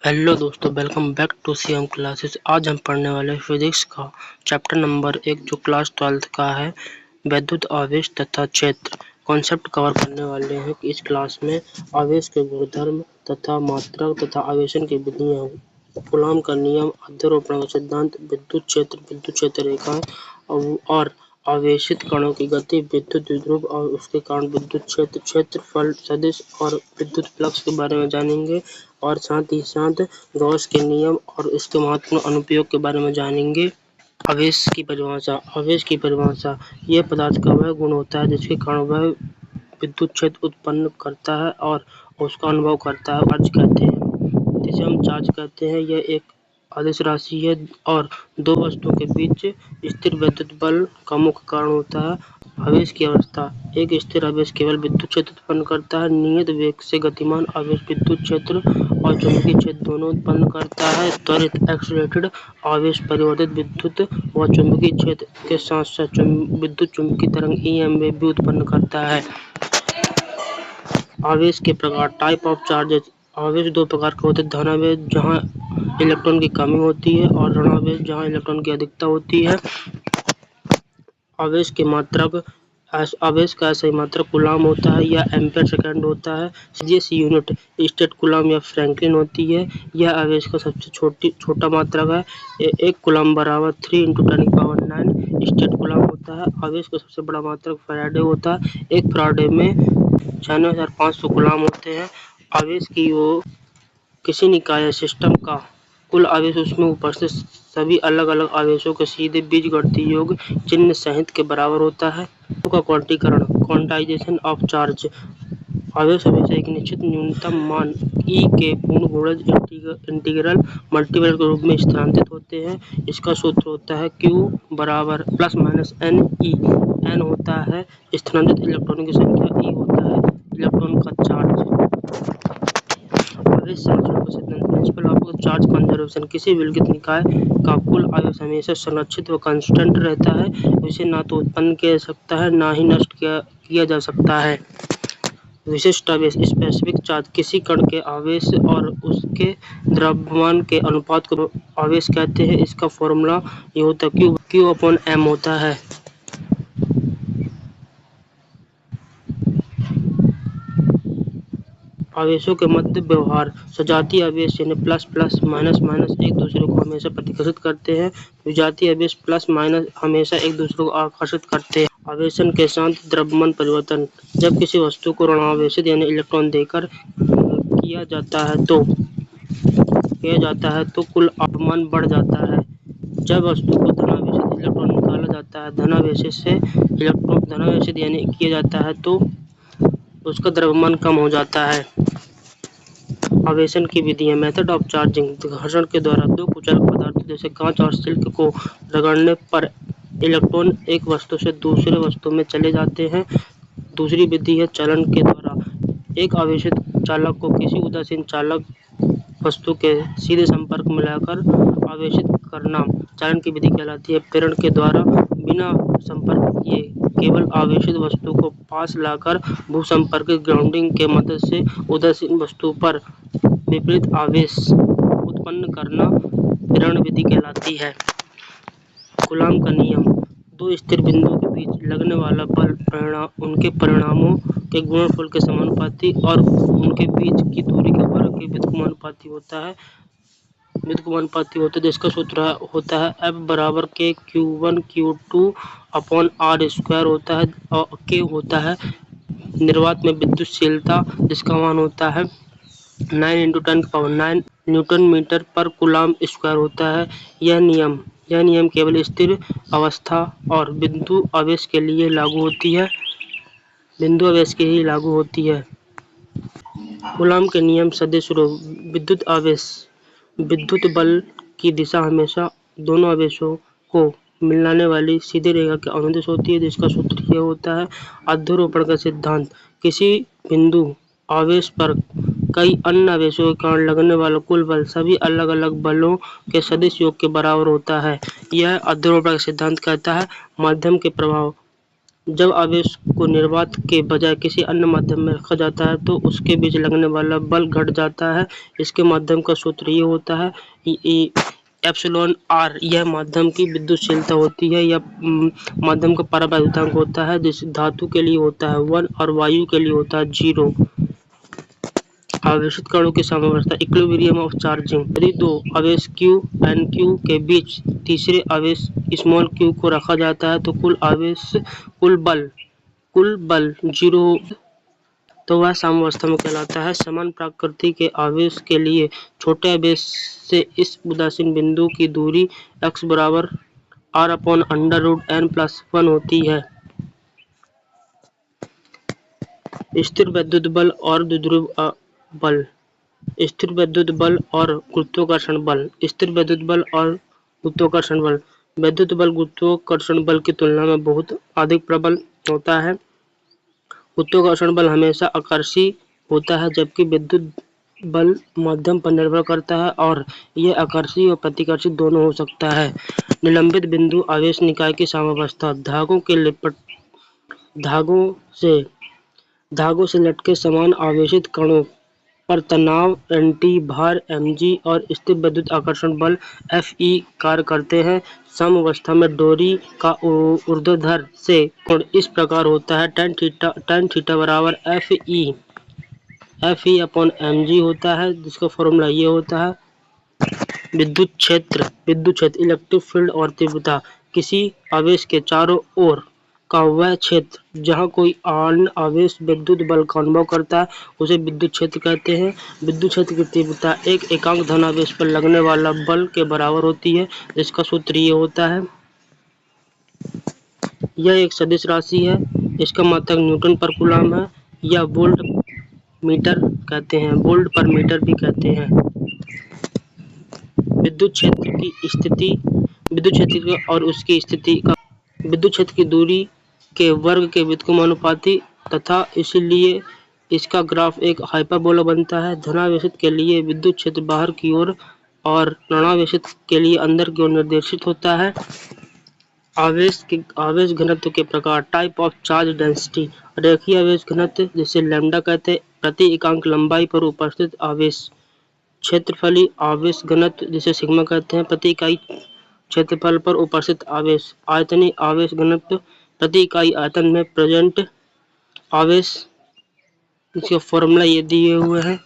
Hello दोस्तों, welcome back to CM classes. आज हम पढ़ने वाले फिजिक्स का चैप्टर नंबर 1 जो क्लास 12th का है, वैद्युत आवेश तथा क्षेत्र कॉन्सेप्ट कवर करने वाले हैं। इस क्लास में आवेश के गुणधर्म तथा मात्रा तथा आवेशन की विधियां, कूलॉम का नियम, अध्यारोपण का सिद्धांत, विद्युत क्षेत्र रेखाएं और आवेशित कणों की गति, विद्युत द्विध्रुव और उसके कारण विद्युत क्षेत्र, क्षेत्रफल सदिश और विद्युत फ्लक्स के बारे में जानेंगे। और साथ ही साथ गॉस के नियम और इसके महत्वपूर्ण अनुप्रयोग के बारे में जानेंगे। आवेश की परिभाषा यह पदार्थ का वह गुण होता है जिसके कारण वह विद्युत क्षेत्र उत्पन्न करता है और उसका अनुभव करता है। चार्ज कहते हैं, जिसे हम चार्ज कहते हैं, यह एक आदिश राशि है और दो वस्तुओं के बीच स्थिर वैद्युत बल का मुख्य कारण होता है। आवेश की अवस्था, एक स्थिर आवेश केवल विद्युत क्षेत्र उत्पन्न करता है। नियत वेग से गतिमान आवेश विद्युत क्षेत्र और चुंबकीय क्षेत्र दोनों उत्पन्न करता है। त्वरित एक्सीलरेटेड आवेश परिवर्तित विद्युत व चुंबकीय क्षेत्र के साथ साथ विद्युत चुंबकीय तरंग ईएमएफ भी उत्पन्न करता है। आवेश के प्रकार, टाइप ऑफ चार्जेस। आवेश दो प्रकार के होते हैं, धनावेश जहाँ इलेक्ट्रॉन की कमी होती है और ऋणावेश जहाँ इलेक्ट्रॉन की अधिकता होती है। आवेश की मात्रक, आवेश का ऐसा मात्रक कूलॉम होता है या एम्पेयर सेकेंड होता है। सीजीएस यूनिट स्टेट कूलॉम या फ्रैंकलिन होती है। यह आवेश का सबसे छोटा मात्रक है। एक कूलॉम बराबर 3 × 10⁹ स्टेट कूलॉम होता है। आवेश का सबसे बड़ा मात्रक फैराडे होता है। एक फैराडे में 96,500 कूलॉम होते हैं। आवेश की वो किसी निकाय या सिस्टम का कुल आवेश उसमें उपस्थित सभी अलग अलग आवेशों के सीधे बीजगणितीय योग चिन्ह सहित के बराबर होता है। का क्वांटीकरण, क्वांटाइजेशन ऑफ चार्ज। आवेश हमेशा एक निश्चित न्यूनतम मान ई के पूर्ण गुणज इंटीग्रल मल्टीपल के रूप में स्थानांतरित होते हैं। इसका सूत्र होता है Q बराबर ±NE। N होता है स्थानांतरित इलेक्ट्रॉनों की संख्या, E होता है इलेक्ट्रॉन का चार्ज। आवेश संरक्षण का सिद्धांत, प्रिंसिपल ऑफ चार्ज कंजर्वेशन। किसी विलगित निकाय का कुल आवेश हमेशा संरक्षित व कांस्टेंट रहता है। इसे ना तो उत्पन्न किया जा सकता है ना ही नष्ट किया जा सकता है। विशिष्ट आवेश, स्पेसिफिक चार्ज। किसी कण के आवेश और उसके द्रव्यमान के अनुपात को आवेश कहते हैं। इसका फॉर्मूला ये होता है Q/m होता है। आवेशों के मध्य व्यवहार, सजातीय आवेश यानी प्लस प्लस माइनस माइनस एक दूसरे को हमेशा प्रतिकर्षित करते हैं। विजातीय आवेश प्लस माइनस हमेशा एक दूसरे को आकर्षित करते हैं। आवेशन के साथ द्रव्यमान परिवर्तन, जब किसी वस्तु को ऋणावेशित यानी इलेक्ट्रॉन देकर किया जाता है तो कुल द्रव्यमान बढ़ जाता है। जब वस्तु को धनावेशित इलेक्ट्रॉन निकाला जाता है, धनावेशित यानी किया जाता है, तो उसका द्रव्यमान कम हो जाता है। आवेशन की विधियां, मेथड ऑफ चार्जिंग। घर्षण के द्वारा दो कुचल पदार्थों जैसे कांच और सिल्क को रगड़ने पर इलेक्ट्रॉन एक वस्तु से दूसरे वस्तु में चले जाते हैं। दूसरी विधि है चलन के द्वारा। एक आवेशित चालक को किसी उदासीन चालक वस्तु के सीधे संपर्क में लाकर आवेशित करना चालन की विधि कहलाती है। प्रेरण के द्वारा बिना संपर्क किए केवल आवेशित वस्तु को पास लाकर भूसंपर्कित ग्राउंडिंग के मदद से उदासीन वस्तु पर विपरीत आवेश उत्पन्न करना प्रेरण विधि कहलाती है। कूलॉम का नियम, दो स्थिर बिंदुओं के बीच लगने वाला बल उनके परिणामों के गुणनफल के समानुपाती और उनके बीच की दूरी के वर्ग के व्युत्क्रमानुपाती होता है, जिसका सूत्र होता है F बराबर K Q1 Q2/R² होता है। और K होता है निर्वात में विद्युतशीलता, जिसका मान होता है 9 × 10⁹ न्यूटन मीटर पर कूलॉम स्क्वायर होता है। यह नियम केवल स्थिर अवस्था और बिंदु आवेश के लिए लागू होती है। कूलॉम के नियम सदिश रूप, विद्युत आवेश, विद्युत बल की दिशा हमेशा दोनों आवेशों को मिलाने वाली सीधी रेखा के अनुदिश होती है, जिसका सूत्र यह होता है अध्यारोपण का सिद्धांत। किसी बिंदु आवेश पर कई अन्य आवेशों के कारण लगने वाला कुल बल सभी अलग अलग बलों के सदिश योग के बराबर होता है। यह अध्यारोपण का सिद्धांत कहता है। माध्यम के प्रभाव, जब आवेश को निर्वात के बजाय किसी अन्य माध्यम में रखा जाता है तो उसके बीच लगने वाला बल घट जाता है। इसके माध्यम का सूत्र ये होता है एप्सिलॉन आर। यह माध्यम की विद्युतशीलता होती है या माध्यम का परावैद्युतांक होता है, जिस धातु के लिए होता है 1 और वायु के लिए होता है 0। आवेशित कणों की साम्यावस्था इक्विलिब्रियम ऑफ चार्जिंग। यदि दो आवेश q एंड q के बीच तीसरे आवेश स्मॉल q को रखा जाता है तो कुल बल 0 तो वह साम्यावस्था में कहलाता है। समान प्रकृति के आवेश के लिए छोटे आवेश से इस उदासीन बिंदु की दूरी x बराबर r/√n+1 होती है। स्थिर वैद्युत बल और द्विध्रुव बल। स्थिर वैद्युत बल और गुरुत्वाकर्षण बल। स्थिर वैद्युत बल और गुरुत्वाकर्षण बल। वैद्युत बल गुरुत्वाकर्षण बल की तुलना में बहुत अधिक प्रबल होता है। गुरुत्वाकर्षण बल हमेशा आकर्षी होता है, जबकि विद्युत बल माध्यम पर निर्भर करता है और यह आकर्षी और प्रतिकर्षी दोनों हो सकता है। निलंबित बिंदु आवेश निकाय की साम्यावस्था। धागों से लटके समान आवेशित कणों पर तनाव Nt, भार mg और स्थिर विद्युत आकर्षण बल Fe कार्य करते हैं। साम्यावस्था में डोरी का ऊर्ध्वाधर से कोण इस प्रकार होता है tan थीटा बराबर Fe/mg होता है, जिसका फॉर्मूला ये होता है। विद्युत क्षेत्र इलेक्ट्रिक फील्ड और तीव्रता। किसी आवेश के चारों ओर का वह क्षेत्र जहाँ कोई अन्य आवेश विद्युत बल का अनुभव करता है उसे विद्युत क्षेत्र कहते हैं। विद्युत क्षेत्र की तीव्रता एक एकांक धनावेश पर लगने वाला बल के बराबर होती है, जिसका सूत्र ये होता है। यह एक सदिश राशि है। इसका मात्रक न्यूटन पर कूलम है या वोल्ट पर मीटर भी कहते हैं। विद्युत क्षेत्र और उसकी स्थिति का विद्युत क्षेत्र की दूरी के वर्ग के व्युत्क्रमानुपाती तथा इसलिए इसका ग्राफ एक हाइपरबोला बनता है। धनावेशित के लिए विद्युत क्षेत्र बाहर की ओर और ऋणावेशित के लिए अंदर की ओर निर्देशित होता है। आवेश घनत्व के प्रकार। Type of charge density. रेखीय आवेश घनत्व, जिसे लैम्डा कहते हैं, प्रति इकांक लंबाई पर उपस्थित आवेश। क्षेत्रफलीय आवेश घनत्व, जिसे सिग्मा कहते हैं, प्रति इकाई क्षेत्रफल पर उपस्थित आवेश। आयतनीय आवेश घनत्व, प्रति इकाई आयतन में प्रेजेंट आवेश। इसका फॉर्मूला ये दिए हुए हैं।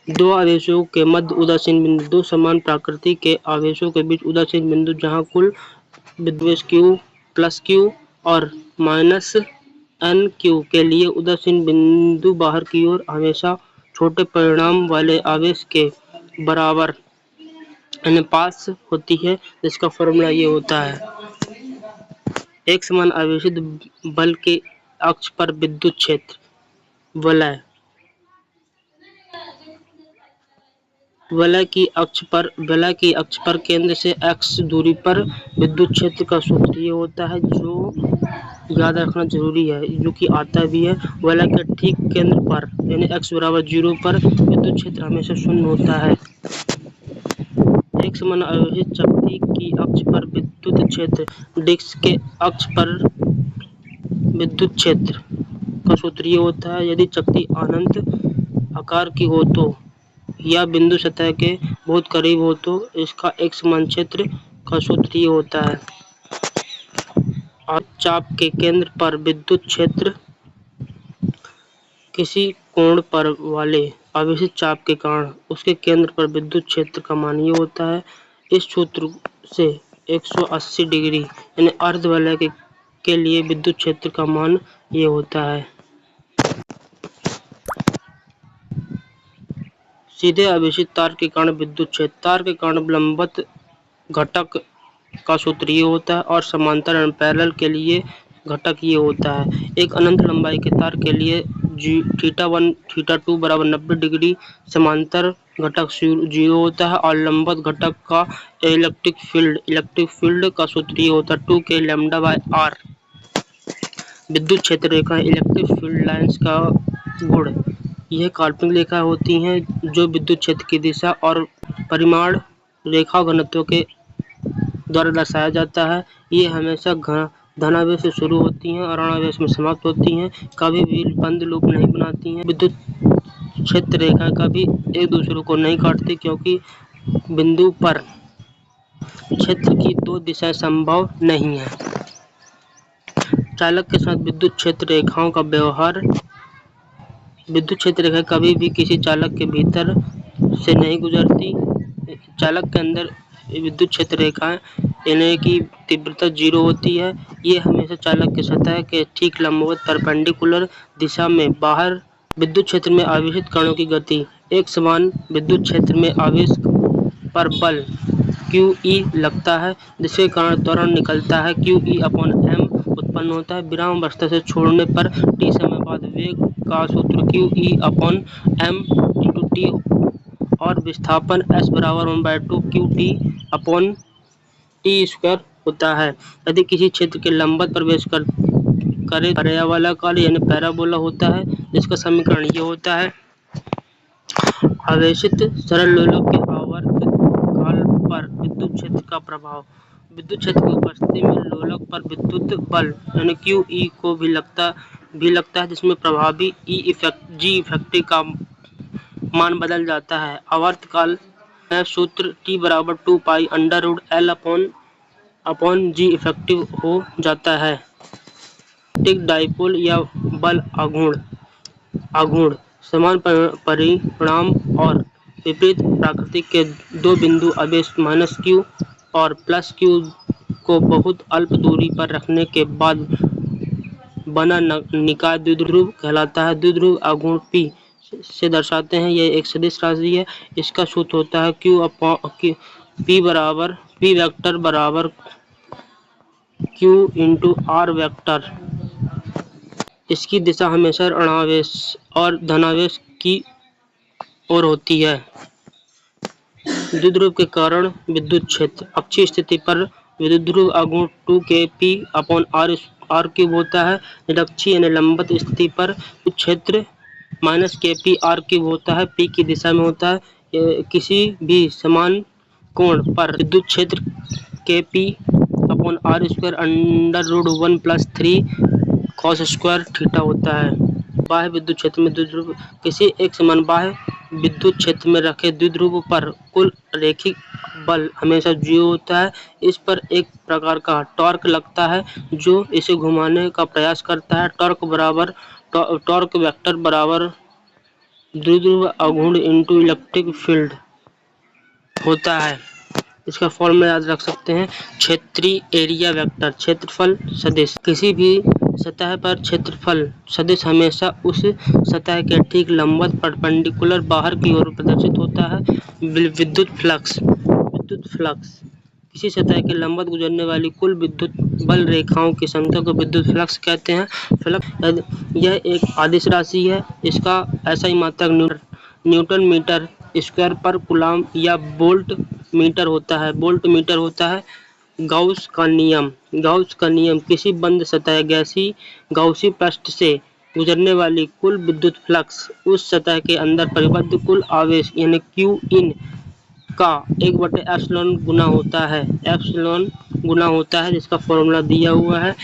दो आवेशों के मध्य उदासीन बिंदु। दो समान प्रकृति के आवेशों के बीच उदासीन बिंदु जहाँ कुल विद्युत Q+Q और -NQ के लिए उदासीन बिंदु बाहर की ओर हमेशा छोटे परिमाण वाले आवेश के बराबर अनुपात होती है, जिसका फॉर्मूला ये होता है। एक समान आवेशित बल के अक्ष पर विद्युत क्षेत्र। वलय की अक्ष पर केंद्र से x दूरी पर विद्युत क्षेत्र का सूत्र ये होता है, जो याद रखना जरूरी है, जो कि आता भी है। वलय के ठीक केंद्र पर यानी x बराबर 0 पर विद्युत क्षेत्र हमेशा शून्य होता है। एक समान आवेशित चकती की अक्ष पर विद्युत क्षेत्र। डिस्क के अक्ष पर विद्युत क्षेत्र का सूत्र ये होता है। यदि चकती अनंत आकार की हो तो या बिंदु सतह के बहुत करीब हो तो इसका एक समान क्षेत्र का सूत्र ये होता है। चाप के केंद्र पर विद्युत क्षेत्र। किसी कोण पर वाले आवेशित चाप के कारण उसके केंद्र पर विद्युत क्षेत्र का मान ये होता है। इस सूत्र से 180 डिग्री यानी अर्धवलय के लिए विद्युत क्षेत्र का मान ये होता है। सीधे आवेशित तार के कारण विद्युत क्षेत्र। तार के कारण लंबवत घटक का सूत्र ये होता है और समांतर पैरेलल के लिए घटक ये होता है। एक अनंत लंबाई के तार के लिए θ1 θ2 बराबर 90 डिग्री समांतर घटक 0 होता है और लंबवत घटक का इलेक्ट्रिक फील्ड का सूत्र ये होता है 2k λ/r। विद्युत क्षेत्र रेखा इलेक्ट्रिक फील्ड लाइंस का गुण। यह काल्पनिक रेखा होती हैं जो विद्युत क्षेत्र की दिशा और परिमाण रेखा घनत्व के द्वारा दर्शाया जाता है। ये हमेशा धनावेश से शुरू होती हैं और ऋणावेश में समाप्त होती हैं। कभी भी बंद लूप नहीं बनाती हैं। विद्युत क्षेत्र रेखाएं कभी एक दूसरे को नहीं काटती, क्योंकि बिंदु पर क्षेत्र की दो दिशाएं संभव नहीं है। चालक के साथ विद्युत क्षेत्र रेखाओं का व्यवहार। विद्युत क्षेत्र रेखाएं कभी भी किसी चालक के भीतर से नहीं गुजरती। चालक के अंदर विद्युत क्षेत्र रेखाएं यानी की तीव्रता 0 होती है। ये हमेशा चालक के सतह के ठीक लंबवत परपेंडिकुलर दिशा में बाहर। विद्युत क्षेत्र में आवेशित कणों की गति। एक समान विद्युत क्षेत्र में आवेश पर बल QE लगता है, जिसके कारण त्वरण निकलता है। QE/m उत्पन्न होता है। विराम अवस्था से छोड़ने पर t समय बाद वेग का सूत्र QE/m × t और विस्थापन S बराबर 1/2 QT/t² होता है। यदि किसी क्षेत्र के लंबवत प्रवेश करे पर्यावलाकार यानी पैराबोला होता है, जिसका समीकरण ये होता है। आवेशित सरल लोलक के आवर्त काल पर विद्युत क्षेत्र का प्रभाव। विद्युत क्षेत्र की उपस्थिति में लोलक पर विद्युत बल यानी QE को भी लगता है, जिसमें प्रभावी G इफेक्टिव का मान बदल जाता है। आवर्त काल में सूत्र T बराबर 2 पाई √L/G इफेक्टिव हो जाता है। डाइपोल या बल आघूर्ण समान परिमाण और विपरीत प्रकृति के दो बिंदु आवेश -q और +q को बहुत अल्प दूरी पर रखने के बाद बना निकाय द्विध्रुव कहलाता है। द्विध्रुव आघूर्ण P से दर्शाते हैं। यह एक सदिश राशि है। इसका सूत्र होता है P वेक्टर बराबर Q × R वेक्टर। इसकी दिशा हमेशा ऋणावेश और धनावेश की ओर होती है। द्विध्रुव के कारण विद्युत क्षेत्र। अक्षीय स्थिति पर विद्युत आघूर्ण 2kP/r³ होता है। निरक्षीय यानी लंबवत स्थिति पर क्षेत्र -kP/r³ होता है। P की दिशा में होता है। किसी भी समान कोण पर विद्युत क्षेत्र kP/r² √1 + 3 cos² होता है। बाह्य विद्युत क्षेत्र में द्विध्रुव। किसी एक समान बाह्य विद्युत क्षेत्र में रखे द्विध्रुव पर कुल रैखिक बल हमेशा 0 होता है। इस पर एक प्रकार का टॉर्क लगता है जो इसे घुमाने का प्रयास करता है। टॉर्क वेक्टर बराबर द्विध्रुव आघूर्ण × इलेक्ट्रिक फील्ड होता है। इसका फॉर्मूला याद रख सकते हैं। क्षेत्रीय एरिया वेक्टर क्षेत्रफल सदिश। किसी भी सतह पर क्षेत्रफल सदिश हमेशा उस सतह के ठीक लंबवत परपेंडिकुलर बाहर की ओर प्रदर्शित होता है। विद्युत फ्लक्स किसी सतह के लंबवत गुजरने वाली कुल विद्युत बल रेखाओं की संख्या को विद्युत फ्लक्स कहते हैं। फ्लक्स यह एक अदिश राशि है। इसका SI मात्रक न्यूटन मीटर स्क्वायर पर कूलम या वोल्ट मीटर होता है। गाउस का नियम किसी बंद सतह गाउसी पृष्ठ से गुजरने वाली कुल विद्युत फ्लक्स उस सतह के अंदर परिबद्ध कुल आवेश यानी Qin का 1/ε गुना होता है, जिसका फॉर्मूला दिया हुआ है।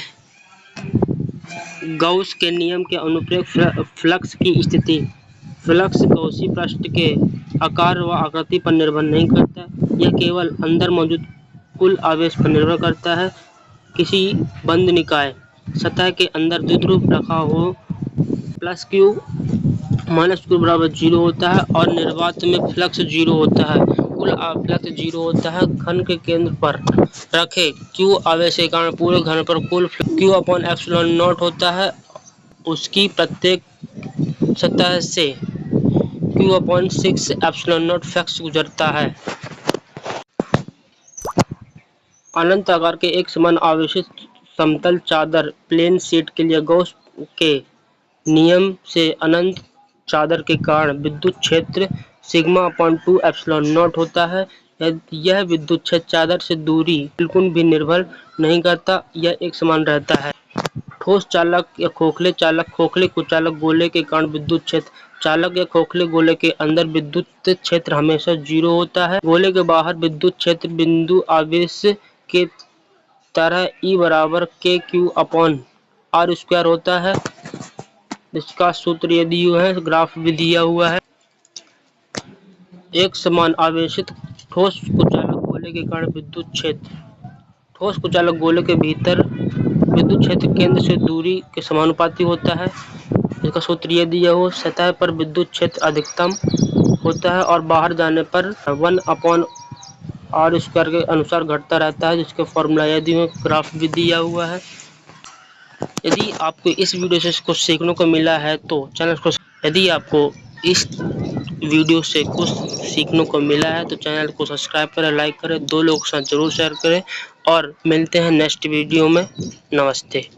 गाउस के नियम के अनुप्रयोग फ्लक्स की स्थिति। फ्लक्स गाउसी पृष्ठ के आकार व आकृति पर निर्भर नहीं करता। यह केवल अंदर मौजूद कुल आवेश पर निर्भर करता है। किसी बंद निकाय सतह के अंदर द्विध्रुव रखा हो +q -q बराबर 0 होता है और निर्वात में फ्लक्स 0 होता है। कुल फ्लक्स 0 होता है। घन के केंद्र पर रखे q आवेश के कारण पूरे घन पर कुल Q/ε0 होता है। उसकी प्रत्येक सतह से Q/6ε0 फ्लक्स गुजरता है। अनंत आकार के एक समान आवेशित समतल चादर प्लेन शीट के लिए गॉस के नियम से अनंत चादर के कारण विद्युत क्षेत्र σ/2ε0 होता है। यह विद्युत क्षेत्र चादर से दूरी बिल्कुल भी निर्भर नहीं करता। यह एक समान रहता है। ठोस चालक या खोखले कुचालक गोले के कारण विद्युत क्षेत्र। चालक या खोखले गोले के अंदर विद्युत क्षेत्र हमेशा 0 होता है। गोले के बाहर विद्युत क्षेत्र बिंदु आवेश के तरह E बराबर के क्यू अपॉन आर स्क्वायर होता है, जिसका सूत्र ये दिया है, ग्राफ भी दिया हुआ है। एक समान आवेशित ठोस कुचालक गोले के कारण विद्युत क्षेत्र, ठोस कुचालक गोले के भीतर विद्युत क्षेत्र केंद्र से दूरी के समानुपाती होता है, जिसका सूत्र ये दिया हो। सतह पर विद्युत क्षेत्र अधिकतम होता है और बाहर जाने पर 1/r² के अनुसार घटता रहता है, जिसके फॉर्मूला यदि में ग्राफ भी दिया हुआ है। यदि आपको इस वीडियो से कुछ सीखने को मिला है तो चैनल को, यदि आपको इस वीडियो से कुछ सीखने को मिला है तो चैनल को सब्सक्राइब करें, लाइक करें, 2 लोगों के साथ जरूर शेयर करें और मिलते हैं नेक्स्ट वीडियो में। नमस्ते।